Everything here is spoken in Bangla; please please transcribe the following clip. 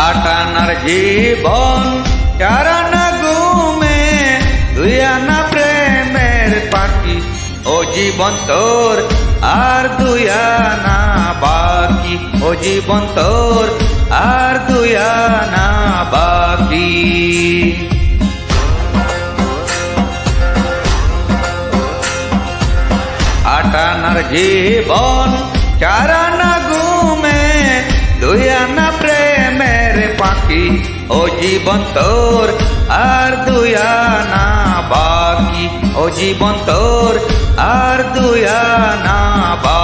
আটানার জীবন চারানা ঘুমে দুই আনা প্রেমের পাখি ও জীবন তোর আর দুই আনা বাকি ও জীবন তোর আর দুই আনা বাকি আটানার জীবন চারানা ঘুমে দুই আনা প্রেমের পাখি ও জীবন তোর আর দুই আনা বাকি ও জীবন তোর আর দুই আনা বাকি।